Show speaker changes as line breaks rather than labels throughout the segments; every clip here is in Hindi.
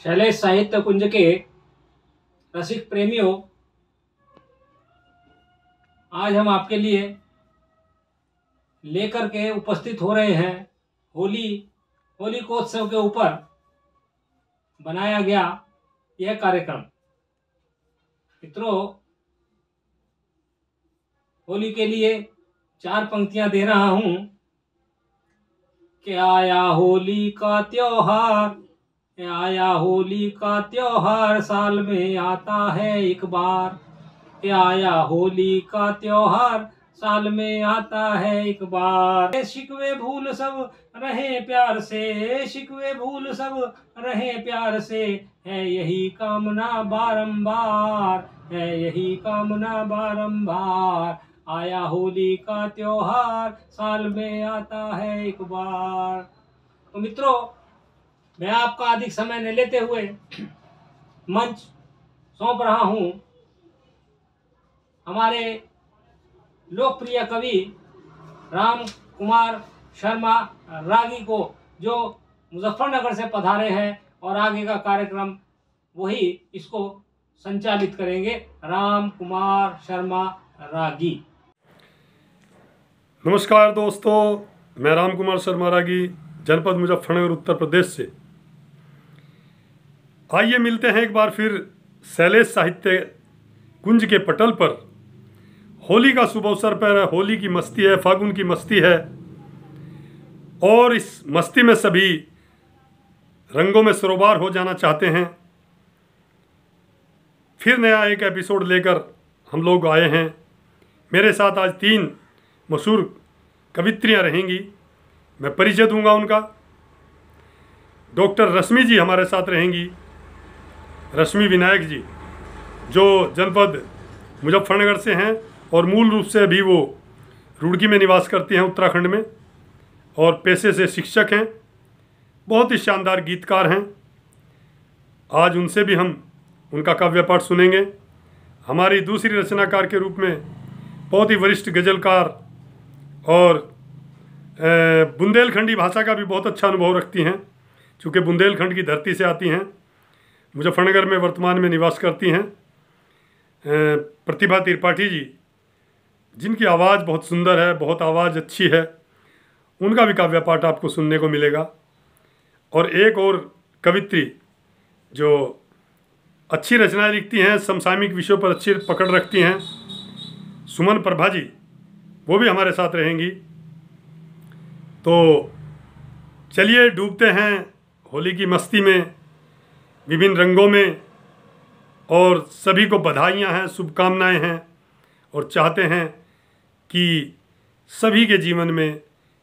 शैलेश साहित्य कुंज के रसिक प्रेमियों, आज हम आपके लिए लेकर के उपस्थित हो रहे हैं होलिकोत्सव के ऊपर बनाया गया यह कार्यक्रम। मित्रों, होली के लिए 4 पंक्तियां दे रहा हूं कि आया होली का त्योहार, आया होली का त्योहार, साल में आता है एक बार। आया होली का त्योहार, साल में आता है एक बार। शिकवे भूल सब रहे प्यार से, शिकवे भूल सब रहे प्यार से, है यही कामना बारंबार, है यही कामना बारंबार। आया होली का त्योहार, साल में आता है एक बार। तो मित्रों, मैं आपका अधिक समय न लेते हुए मंच सौंप रहा हूं हमारे लोकप्रिय कवि राम कुमार शर्मा रागी को, जो मुजफ्फरनगर से पधारे हैं और आगे का कार्यक्रम वही इसको संचालित करेंगे। राम कुमार शर्मा रागी।
नमस्कार दोस्तों, मैं राम कुमार शर्मा रागी, जनपद मुजफ्फरनगर, उत्तर प्रदेश से। आइए मिलते हैं एक बार फिर शैलेश साहित्य कुंज के पटल पर। होली का शुभ अवसर पर होली की मस्ती है, फागुन की मस्ती है, और इस मस्ती में सभी रंगों में सरोबार हो जाना चाहते हैं। फिर नया एक एपिसोड लेकर हम लोग आए हैं। मेरे साथ आज 3 मशहूर कवित्रियाँ रहेंगी। मैं परिचय दूंगा उनका। डॉक्टर रश्मि जी हमारे साथ रहेंगी, रश्मि विनायक जी, जो जनपद मुजफ्फरनगर से हैं और मूल रूप से अभी वो रुड़की में निवास करती हैं, उत्तराखंड में, और पेशे से शिक्षक हैं। बहुत ही शानदार गीतकार हैं। आज उनसे भी हम उनका काव्य पाठ सुनेंगे। हमारी दूसरी रचनाकार के रूप में बहुत ही वरिष्ठ गज़लकार और बुंदेलखंडी भाषा का भी बहुत अच्छा अनुभव रखती हैं, चूँकि बुंदेलखंड की धरती से आती हैं, मुजफ्फरनगर में वर्तमान में निवास करती हैं। प्रतिभा त्रिपाठी जी, जिनकी आवाज़ बहुत सुंदर है, बहुत आवाज़ अच्छी है, उनका भी काव्य पाठ आपको सुनने को मिलेगा। और एक और कवित्री जो अच्छी रचनाएं लिखती हैं, समसामयिक विषयों पर अच्छी पकड़ रखती हैं, सुमन प्रभा जी, वो भी हमारे साथ रहेंगी। तो चलिए डूबते हैं होली की मस्ती में, विभिन्न रंगों में, और सभी को बधाइयाँ हैं, शुभकामनाएं हैं, और चाहते हैं कि सभी के जीवन में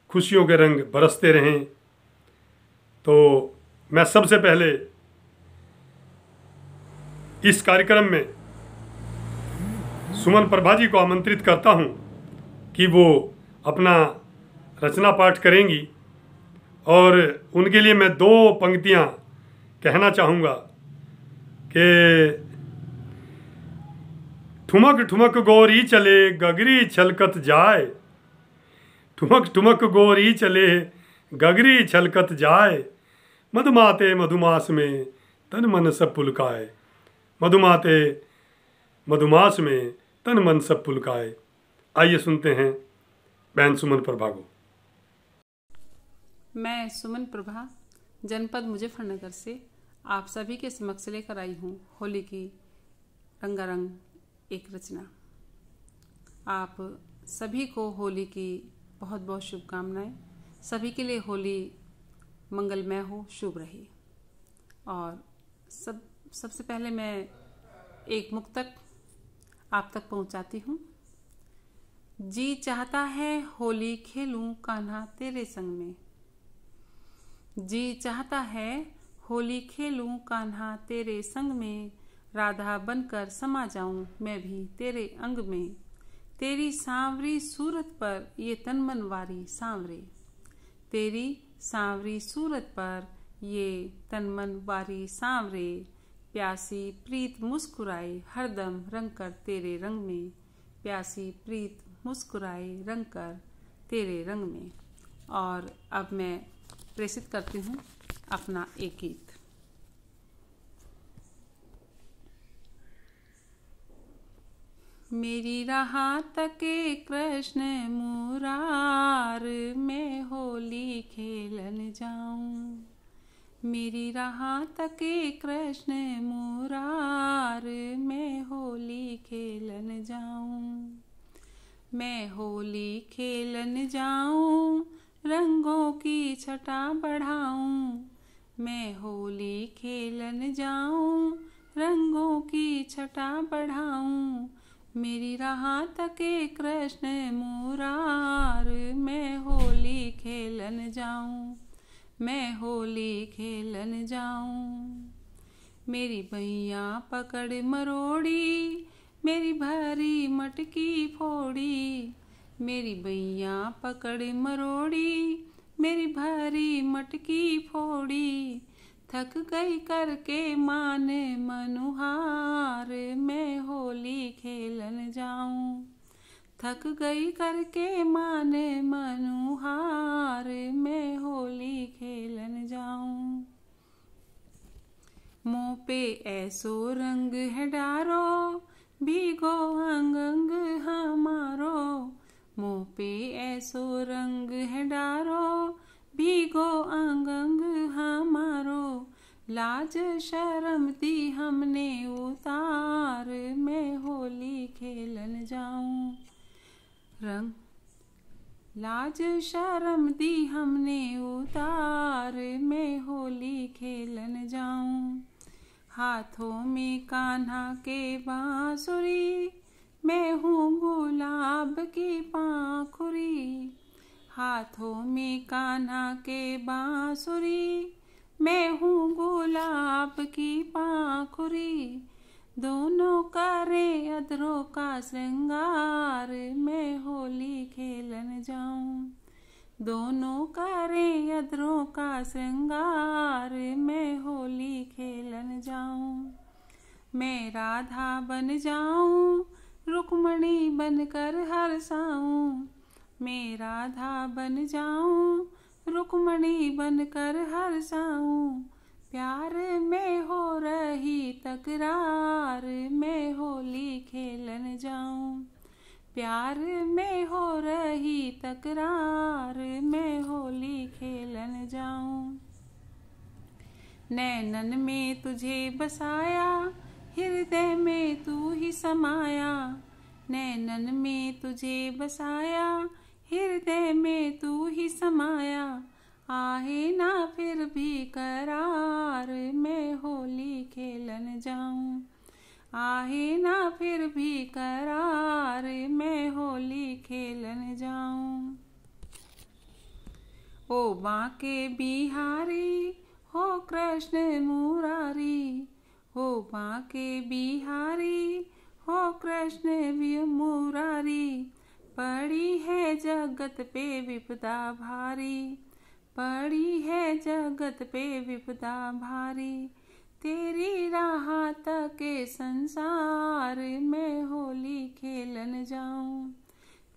खुशियों के रंग बरसते रहें। तो मैं सबसे पहले इस कार्यक्रम में सुमन प्रभा जी को आमंत्रित करता हूं कि वो अपना रचना पाठ करेंगी, और उनके लिए मैं 2 पंक्तियां कहना चाहूँगा कि ठुमक ठुमक गोरी चले गगरी छलकत जाए, ठुमक ठुमक गोरी चले गगरी छलकत जाए, मधुमाते मधुमास में तन मन सब पुलकाए, मधुमाते मधुमास में तन मन सब पुलकाए। आइए सुनते हैं बहन सुमन प्रभा को।
मैं सुमन प्रभा जनपद मुजफ्फरनगर से आप सभी के समक्ष लेकर आई हूँ होली की रंगारंग एक रचना। आप सभी को होली की बहुत बहुत शुभकामनाएं। सभी के लिए होली मंगलमय हो, शुभ रहे। और सबसे पहले मैं एक मुक्तक आप तक पहुंचाती हूँ। जी चाहता है होली खेलूं कान्हा तेरे संग में, जी चाहता है होली खेलूं कान्हा तेरे संग में, राधा बनकर समा जाऊं मैं भी तेरे अंग में, तेरी सांवरी सूरत पर ये तन मन वारी सांवरे, तेरी सांवरी सूरत पर ये तन मन वारी सांवरे, प्यासी प्रीत मुस्कुराए हरदम रंग कर तेरे रंग में, प्यासी प्रीत मुस्कुराए रंग कर तेरे रंग में। और अब मैं प्रेषित करती हूँ अपना एक गीत। मेरी राह तके कृष्ण मुरार, मैं होली खेलन जाऊं। मेरी राह तके कृष्ण मुरार, मैं होली खेलन जाऊं। मैं होली खेलन जाऊं, रंगों की छटा बढ़ाऊं। मैं होली खेलन जाऊं, रंगों की छटा बढ़ाऊं। मेरी राह तके कृष्ण मुरार, मैं होली खेलन जाऊं। मैं होली खेलन जाऊं। मेरी बैया पकड़ मरोड़ी, मेरी भरी मटकी फोड़ी। मेरी बैया पकड़ मरोड़ी, मेरी भरी मटकी फोड़ी। थक गई करके मान मनुहार, मैं होली खेलन जाऊं। थक गई करके मान मनुहार, मैं होली खेलन जाऊं। मुँह पे ऐसो रंग है डारो, भीगो अंग अंग हमारो। मुँह पे ऐसो रंग है डारो, भीगो अंग अंग हमारो। लाज शर्म दी हमने उतार, मैं होली खेलन जाऊं। रंग लाज शर्म दी हमने उतार, मैं होली खेलन जाऊं। हाथों में कान्हा के बांसुरी, मैं हूँ गुलाब की पाखुरी। हाथों में कान्हा के बांसुरी, मैं हूँ गुलाब की पाखुरी। दोनों करें अधरों का श्रृंगार, मैं होली खेलन जाऊं। दोनों करें अधरों का श्रृंगार, मैं होली खेलन जाऊं। मैं राधा बन जाऊं, रुक्मणी बनकर हरसाऊं। मैं राधा बन जाऊं, रुक्मणी बनकर हरसाऊं। प्यार में हो रही तकरार, मैं होली खेलन जाऊं। प्यार में हो रही तकरार, मैं होली खेलन जाऊं। नैनन में तुझे बसाया, हृदय में तू ही समाया। नैनन में तुझे बसाया, हृदय में तू ही समाया। आहे ना फिर भी करार, मैं होली खेलन जाऊं। आहे ना फिर भी करार, मैं होली खेलन जाऊं। ओ बांके बिहारी, हो कृष्ण मुरारी। हो बांके बिहारी, हो कृष्ण मुरारी। पड़ी है जगत पे विपदा भारी, पड़ी है जगत पे विपदा भारी। तेरी राह तके संसार, मैं होली खेलन जाऊं।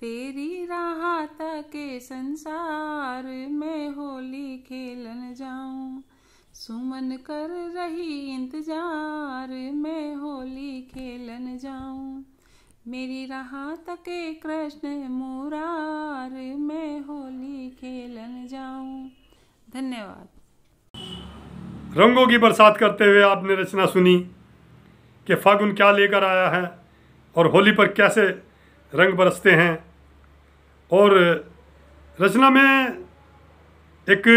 तेरी राह तके संसार, मैं होली खेलन जाऊं। सुमन कर रही इंतजार, मैं होली खेलन जाऊं। मेरी राह तके कृष्ण मुरार, मैं होली खेलन जाऊं। धन्यवाद।
रंगों की बरसात करते हुए आपने रचना सुनी कि फागुन क्या लेकर आया है और होली पर कैसे रंग बरसते हैं। और रचना में एक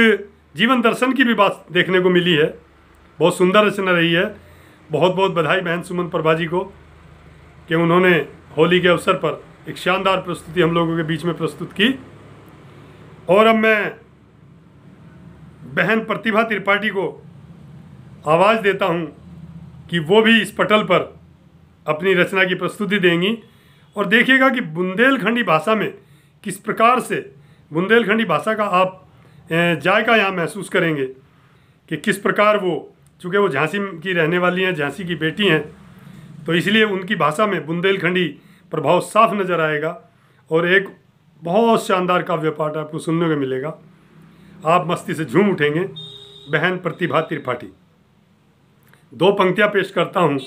जीवन दर्शन की भी बात देखने को मिली है। बहुत सुंदर रचना रही है। बहुत बहुत बधाई बहन सुमन प्रभा जी को कि उन्होंने होली के अवसर पर एक शानदार प्रस्तुति हम लोगों के बीच में प्रस्तुत की। और अब मैं बहन प्रतिभा त्रिपाठी को आवाज़ देता हूं कि वो भी इस पटल पर अपनी रचना की प्रस्तुति देंगी। और देखिएगा कि बुंदेलखंडी भाषा में किस प्रकार से बुंदेलखंडी भाषा का आप जायका यहाँ महसूस करेंगे कि किस प्रकार वो, चूँकि वो झांसी की रहने वाली हैं, झांसी की बेटी हैं, तो इसलिए उनकी भाषा में बुंदेलखंडी प्रभाव साफ नज़र आएगा और एक बहुत शानदार काव्य पाठ आपको सुनने को मिलेगा। आप मस्ती से झूम उठेंगे। बहन प्रतिभा त्रिपाठी। दो पंक्तियाँ पेश करता हूँ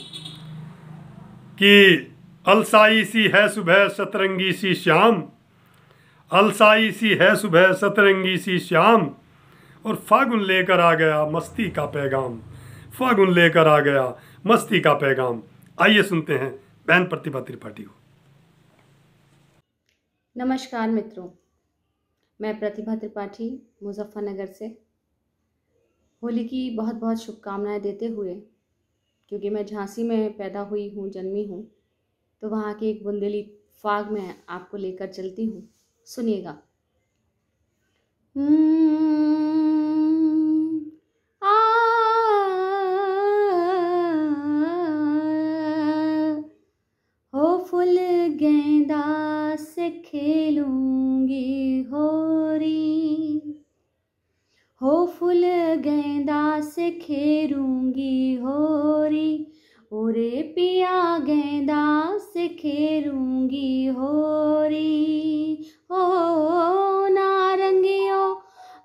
कि अलसाई सी है सुबह सतरंगी सी शाम, अलसाई सी है सुबह सतरंगी सी शाम, और फागुन लेकर आ गया मस्ती का पैगाम, फागुन लेकर आ गया मस्ती का पैगाम। आइए सुनते हैं बहन प्रतिभा त्रिपाठी को।
नमस्कार मित्रों, मैं प्रतिभा त्रिपाठी मुजफ्फरनगर से होली की बहुत बहुत शुभकामनाएं देते हुए, क्योंकि मैं झांसी में पैदा हुई हूँ, जन्मी हूँ, तो वहाँ की एक बुंदेली फाग में आपको लेकर चलती हूँ। सुनिएगा। हो फुल गेंदा से खेलूंगी होरी, हो फुल गेंदा से खेलूंगी होरी, ओरे पिया गेंदा से खेलूंगी होरी। ओ नारंगियो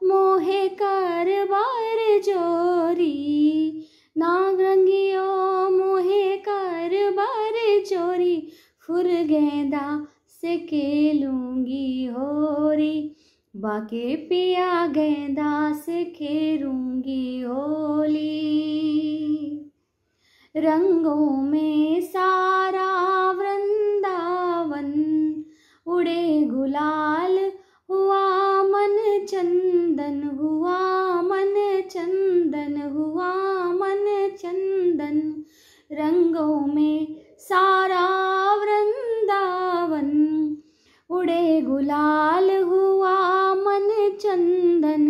मोहे कर बार जोरी, नारंगियो मोहे कर बार जोरी, फुल गेंदा से खेलूंगी होरी, बाके पिया गेंदा से खेलूंगी होली। रंगों में सारा वृंदावन, उड़े गुलाल हुआ मन चंदन, हुआ मन चंदन, हुआ मन चंदन। रंगों में सारा वृंदावन, उड़े गुलाल हुआ मन चंदन।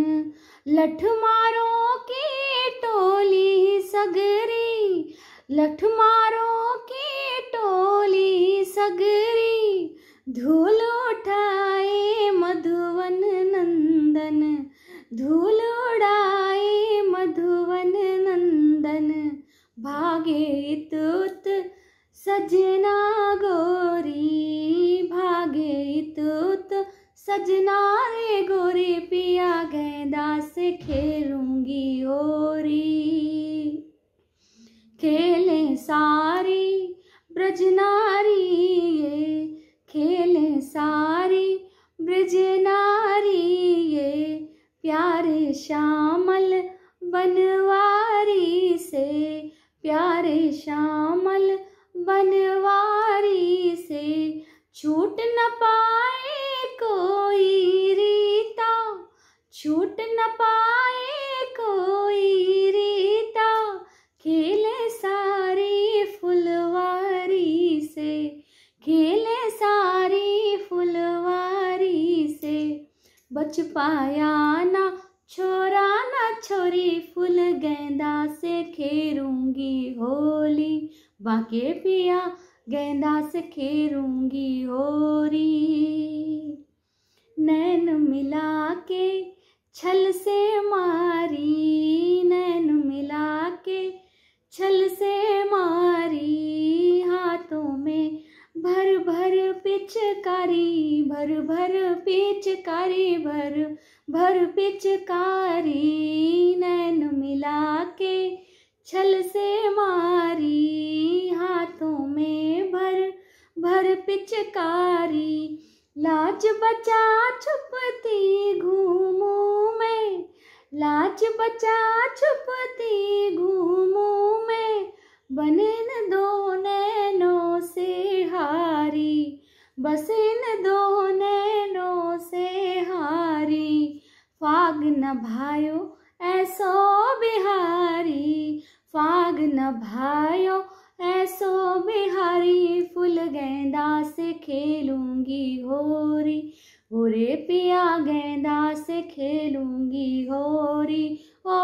लठ मारो की टोली सगरी, लठ मारो की टोली सगरी, धूल उठाए मधुवन नंदन, धूल उड़ाए मधुवन नंदन। भागे तुत सजना गोरी, भागे तुत सजना रे गोरी, पिया गेंदा से खेलूंगी होरी। खेलें सारी ब्रज नारी ये, खेलें सारी ब्रज नारी ये, प्यारे श्यामल बनवारी से, प्यारे श्यामल बनवारी से। छूट न पाए कोई रीता, छूट न पाए कोई रीता, खेले सारी फुलवारी से, खेले सारी फुलवारी से। बच पाया ना छोरा ना छोरी, फुल गेंदा से खेलूंगी होली, बाके पिया गेंदा से खेलूंगी होरी। नैन मिला के छल से मारी, नैन मिला के छल से मारी, हाथों में भर भर पिचकारी, भर भर पिचकारी, भर भर पिचकारी। नैन मिला के छल से मारी, हाथों में भर भर पिचकारी। लाज बचा छुपती घूमूं मैं, लाज बचा छुपती घूमूं मैं, बने न दो नैनों से हारी, बसे न दो नैनों से हारी। फाग न भायो ऐसो बिहारी, फाग न भायो ऐसो बिहारी, फुल गेंदा से खेलूंगी होरी, ओरे पिया गेंदा से खेलूंगी होरी। ओ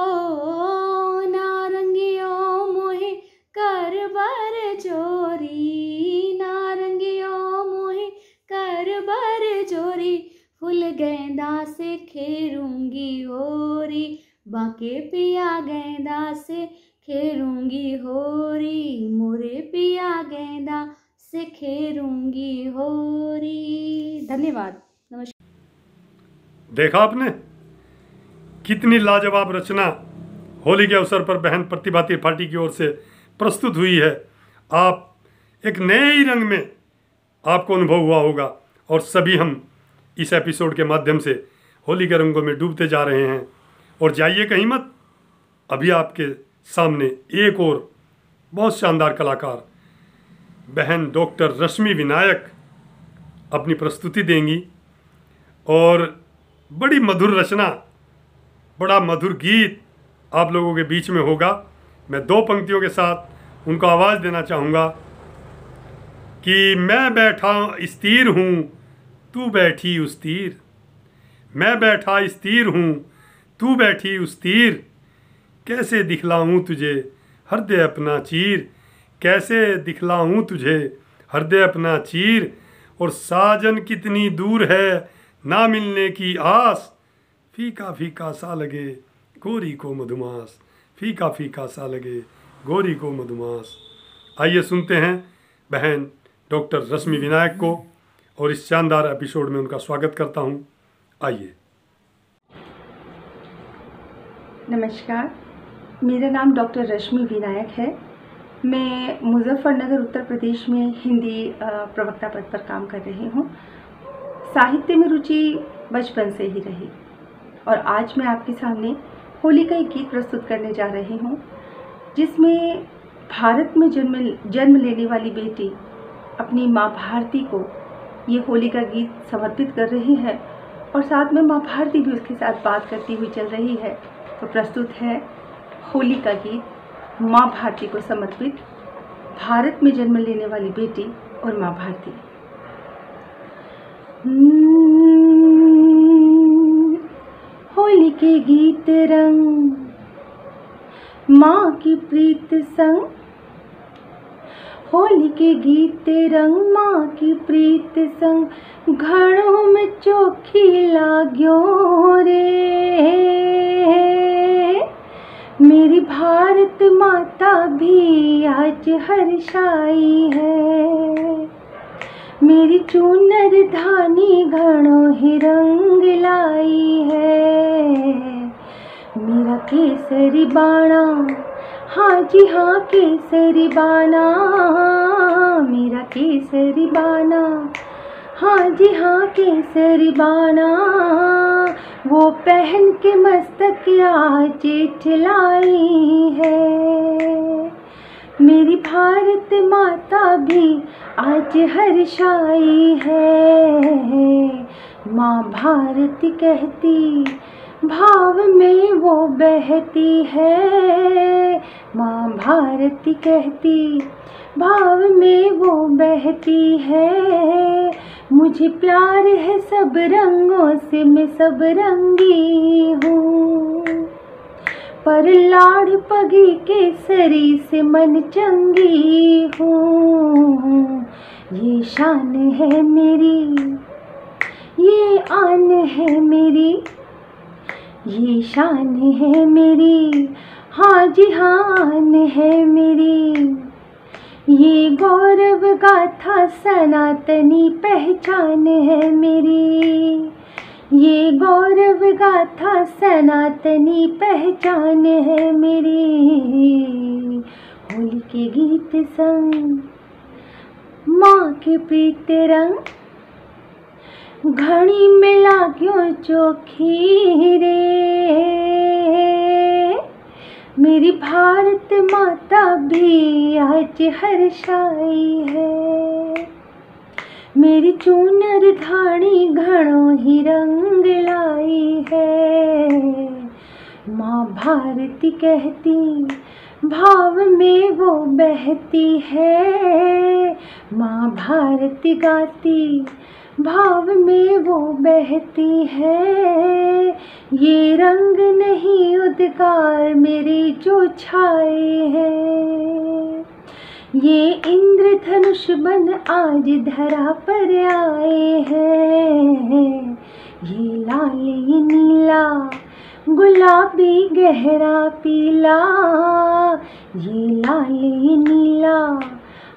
नारंगियो मोहे कर बर जोरी, नारंगियो मोहे कर बर जोरी, फुल गेंदा से खेलूंगी होरी, बाके पिया गेंदा से खेलूंगी होरी, मोरे पिया गेंदा से खेलूंगी होरी। धन्यवाद, नमस्कार।
देखा आपने कितनी लाजवाब रचना होली के अवसर पर बहन प्रतिभा त्रिपाठी की ओर से प्रस्तुत हुई है। आप एक नए ही रंग में आपको अनुभव हुआ होगा। और सभी हम इस एपिसोड के माध्यम से होली के रंगों में डूबते जा रहे हैं। और जाइए कहीं मत, अभी आपके सामने एक और बहुत शानदार कलाकार बहन डॉक्टर रश्मि विनायक अपनी प्रस्तुति देंगी। और बड़ी मधुर रचना, बड़ा मधुर गीत आप लोगों के बीच में होगा। मैं 2 पंक्तियों के साथ उनको आवाज़ देना चाहूँगा कि मैं बैठा इस तीर हूँ, तू बैठी उस तीर। मैं बैठा इस तीर हूँ, तू बैठी उस तीर। कैसे दिखलाऊँ तुझे हृदय अपना चीर। कैसे दिखलाऊँ तुझे हृदय अपना चीर। और साजन कितनी दूर है ना मिलने की आस। फीका फीका सा लगे गोरी को मधुमास। फीका फीका सा लगे गोरी को मधुमास। आइए सुनते हैं बहन डॉक्टर रश्मि विनायक को और इस शानदार एपिसोड में उनका स्वागत करता हूं। आइए।
नमस्कार, मेरा नाम डॉक्टर रश्मि विनायक है। मैं मुजफ्फरनगर उत्तर प्रदेश में हिंदी प्रवक्ता पद पर काम कर रही हूँ। साहित्य में रुचि बचपन से ही रही और आज मैं आपके सामने होली का एक गीत प्रस्तुत करने जा रही हूँ, जिसमें भारत में जन्म लेने वाली बेटी अपनी माँ भारती को ये होली का गीत समर्पित कर रही है और साथ में माँ भारती भी उसके साथ बात करती हुई चल रही है। तो प्रस्तुत है होली का गीत माँ भारती को समर्पित, भारत में जन्म लेने वाली बेटी और माँ भारती। होली के गीत रंग माँ की प्रीत संग। होली के गीत रंग माँ की प्रीत संग। घड़ों में चोखी लाग्यो रे। मेरी भारत माता भी आज हर्षाई है। मेरी चूनर धानी घड़ों ही रंग लाई है। मेरा केसरी बाणा, हाँ जी हाँ केसरी बाणा। मेरा केसरी बाणा, हाँ जी हाँ केसरी बाणा। वो पहन के मस्तक आज ठिलाई है। मेरी भारत माता भी आज हर्षाई है। माँ भारती कहती भाव में वो बहती है। माँ भारती कहती भाव में वो बहती है। मुझे प्यार है सब रंगों से, मैं सब रंगी हूँ। पर लाड़ पगी केसरी से मन चंगी हूँ। ये शान है मेरी, ये आन है मेरी। ये शान है मेरी, हाँ जी हाँ आन है मेरी। ये गौरव गाथा सनातनी पहचान है मेरी। ये गौरव गाथा सनातनी पहचान है मेरी। होली के गीत संग माँ के प्रीत रंग। घड़ी में लाग्यो चोखी रे। मेरी भारत माता भी आज हर्षाई है। मेरी चूनर धानी घड़ों ही रंग लाई है। माँ भारती कहती भाव में वो बहती है। माँ भारती गाती भाव में वो बहती है। ये रंग नहीं उद्गार मेरे जो छाए हैं। ये इंद्रधनुष बन आज धरा पर आए हैं। ये लाल ये नीला गुलाबी गहरा पीला। ये लाल ये नीला,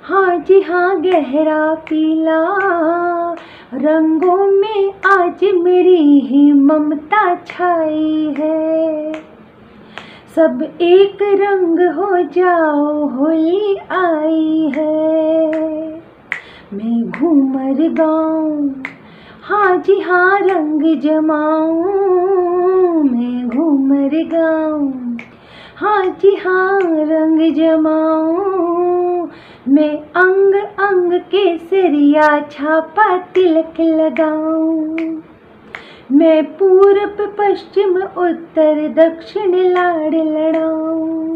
हाँ जी हाँ गहरा पीला। रंगों में आज मेरी ही ममता छाई है। सब एक रंग हो जाओ होली आई है। मैं घूमर गाऊं, हाँ जी हाँ रंग जमाऊं, मैं घूमर गाऊं, हाँ जी हाँ रंग जमाऊं, मैं अंग अंग केसरिया छापा तिलक लगाऊं, मैं पूरब पश्चिम उत्तर दक्षिण लाड़ लड़ाऊं,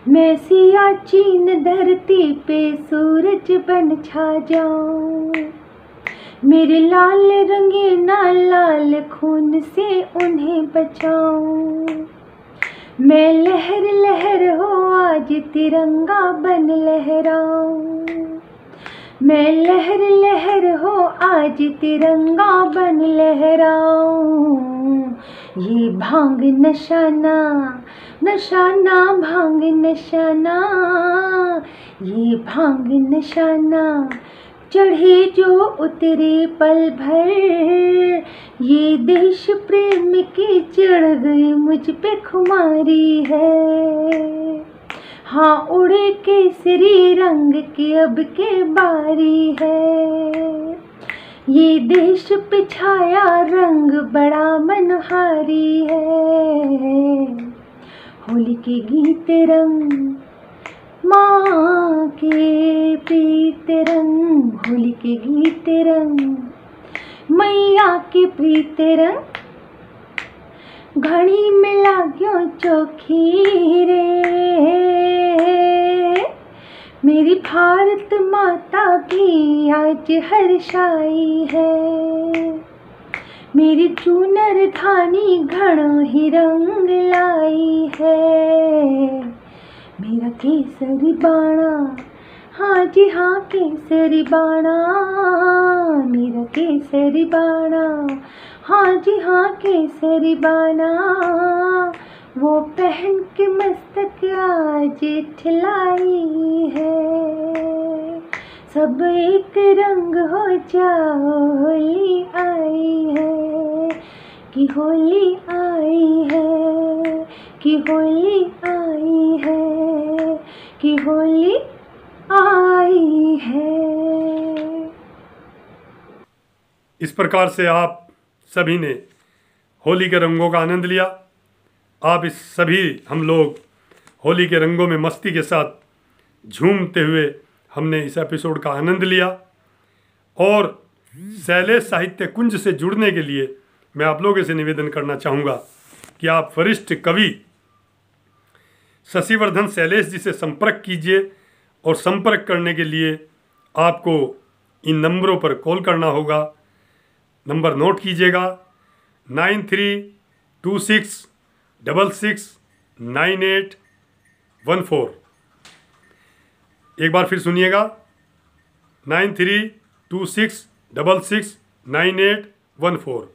मैं सियाचीन धरती पे सूरज बन छा जाऊं, मेरे लाल रंगे ना लाल खून से उन्हें बचाऊं, मैं लहर लहर हो आज तिरंगा बन लहराऊं, मैं लहर लहर हो आज तिरंगा बन लहराऊं, ये भांग नशाना नशाना भांग नशाना, ये भांग नशाना चढ़े जो उतरे पल भर, ये देश प्रेम की चढ़ गई मुझ पे खुमारी है, हाँ उड़े केसरी रंग की अब के बारी है, ये देश पे छाया रंग बड़ा मनहारी है, होली के गीत रंग माँ के प्रीत रंग, होली के गीत रंग मैया के प्रीत रंग, घड़ी में लाग्यो चोखी रे, मेरी भारत माता भी आज हर्षाई है, मेरी चूनर धानी घड़ों ही रंग लाई है, मेरा केसरी बाणा, हाँ जी हाँ केसरी बाणा, मेरा केसरी बाणा, हाँ जी हाँ केसरी बाणा, वो पहन के मस्तक आज ठिलाई है, सब एक रंग हो जाओ होली आई है, कि होली आई है, कि होली आई है, कि होली आई है।
इस प्रकार से आप सभी ने होली के रंगों का आनंद लिया। आप इस सभी हम लोग होली के रंगों में मस्ती के साथ झूमते हुए हमने इस एपिसोड का आनंद लिया। और शैलेश साहित्य कुंज से जुड़ने के लिए मैं आप लोगों से निवेदन करना चाहूँगा कि आप वरिष्ठ कवि शशिवर्धन शैलेश जी से संपर्क कीजिए, और संपर्क करने के लिए आपको इन नंबरों पर कॉल करना होगा। नंबर नोट कीजिएगा 9326669814। एक बार फिर सुनिएगा 9326669814।